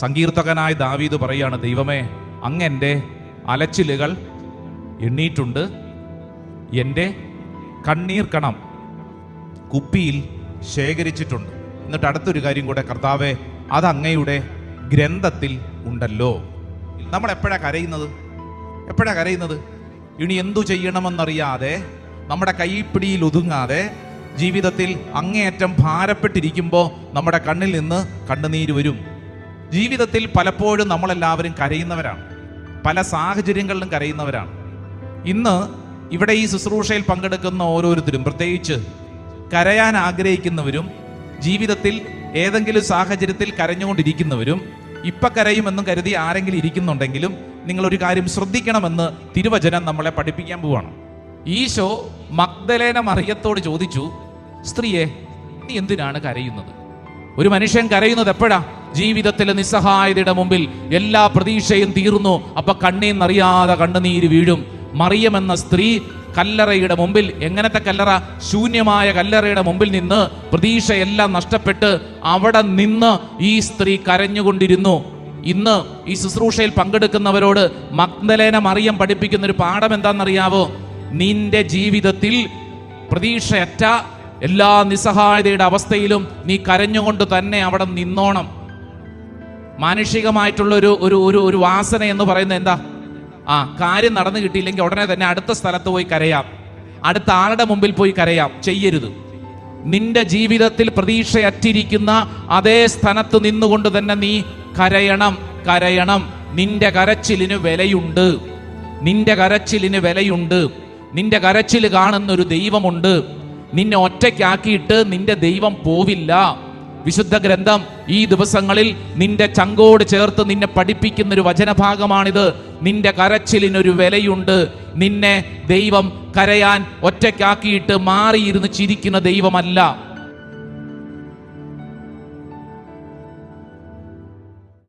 സങ്കീർത്തകനായ ദാവീദ് പറയാണ്, ദൈവമേ, അങ്ങ് എൻ്റെ അലച്ചിലുകൾ എണ്ണീട്ടുണ്ട്, എൻ്റെ കണ്ണീർ കണം കുപ്പിയിൽ ശേഖരിച്ചിട്ടുണ്ട്. എന്നിട്ട് അടുത്തൊരു കാര്യം കൂടെ, കർത്താവേ, അത് അങ്ങയുടെ ഗ്രന്ഥത്തിൽ ഉണ്ടല്ലോ. നമ്മൾ എപ്പോഴാണ് കരയുന്നത്? ഇനി എന്തു ചെയ്യണമെന്നറിയാതെ, നമ്മുടെ കൈപ്പിടിയിൽ ഒതുങ്ങാതെ, ജീവിതത്തിൽ അങ്ങേയറ്റം ഭാരപ്പെട്ടിരിക്കുമ്പോൾ നമ്മുടെ കണ്ണിൽ നിന്ന് കണ്ണുനീര് വരും. ജീവിതത്തിൽ പലപ്പോഴും നമ്മളെല്ലാവരും കരയുന്നവരാണ്, പല സാഹചര്യങ്ങളിലും കരയുന്നവരാണ്. ഇന്ന് ഇവിടെ ഈ ശുശ്രൂഷയിൽ പങ്കെടുക്കുന്ന ഓരോരുത്തരും, പ്രത്യേകിച്ച് കരയാൻ ആഗ്രഹിക്കുന്നവരും, ജീവിതത്തിൽ ഏതെങ്കിലും സാഹചര്യത്തിൽ കരഞ്ഞുകൊണ്ടിരിക്കുന്നവരും, ഇപ്പം കരയുമെന്നും കരുതി ആരെങ്കിലും ഇരിക്കുന്നുണ്ടെങ്കിലും നിങ്ങളൊരു കാര്യം ശ്രദ്ധിക്കണമെന്ന് തിരുവചനം നമ്മളെ പഠിപ്പിക്കാൻ പോവാണ്. ഈശോ മഗ്ദലേന മറിയത്തോട് ചോദിച്ചു, സ്ത്രീയെ, നീ എന്തിനാണ് കരയുന്നത്? ഒരു മനുഷ്യൻ കരയുന്നത് എപ്പോഴാ? ജീവിതത്തിലെ നിസ്സഹായതയുടെ മുമ്പിൽ എല്ലാ പ്രതീക്ഷയും തീർന്നു, അപ്പൊ കണ്ണീന്നറിയാതെ കണ്ണുനീര് വീഴും. മറിയം എന്ന സ്ത്രീ കല്ലറയുടെ മുമ്പിൽ, എങ്ങനത്തെ കല്ലറ? ശൂന്യമായ കല്ലറയുടെ മുമ്പിൽ നിന്ന് പ്രതീക്ഷയെല്ലാം നഷ്ടപ്പെട്ട് അവിടെ നിന്ന് ഈ സ്ത്രീ കരഞ്ഞുകൊണ്ടിരുന്നു. ഇന്ന് ഈ ശുശ്രൂഷയിൽ പങ്കെടുക്കുന്നവരോട് മഗ്ദലേന മറിയം പഠിപ്പിക്കുന്ന ഒരു പാഠം എന്താണെന്നറിയാവോ? നിന്റെ ജീവിതത്തിൽ പ്രതീക്ഷയറ്റ എല്ലാ നിസ്സഹായതയുടെ അവസ്ഥയിലും നീ കരഞ്ഞുകൊണ്ട് തന്നെ അവിടെ നിന്നോണം. മാനുഷികമായിട്ടുള്ള ഒരു വാസന എന്ന് പറയുന്നത് എന്താ? കാര്യം നടന്നു കിട്ടിയില്ലെങ്കിൽ ഉടനെ തന്നെ അടുത്ത സ്ഥലത്ത് പോയി കരയാം, അടുത്ത ആളുടെ മുമ്പിൽ പോയി കരയാം. ചെയ്യരുത്. നിന്റെ ജീവിതത്തിൽ പ്രതീക്ഷയറ്റിരിക്കുന്ന അതേ സ്ഥാനത്ത് നിന്നുകൊണ്ട് തന്നെ നീ കരയണം. നിന്റെ കരച്ചിലിന് വിലയുണ്ട്. നിന്റെ കരച്ചിൽ കാണുന്നൊരു ദൈവമുണ്ട്. നിന്നെ ഒറ്റയ്ക്കാക്കിയിട്ട് നിന്റെ ദൈവം പോവില്ല. വിശുദ്ധ ഗ്രന്ഥം ഈ ദിവസങ്ങളിൽ നിന്റെ ചങ്കോട് ചേർത്ത് നിന്നെ പഠിപ്പിക്കുന്നൊരു വചനഭാഗമാണിത്. നിന്റെ കരച്ചിലിനൊരു വിലയുണ്ട്. നിന്നെ ദൈവം കരയാൻ ഒറ്റയ്ക്കാക്കിയിട്ട് മാറിയിരുന്ന് ചിരിക്കുന്ന ദൈവമല്ല.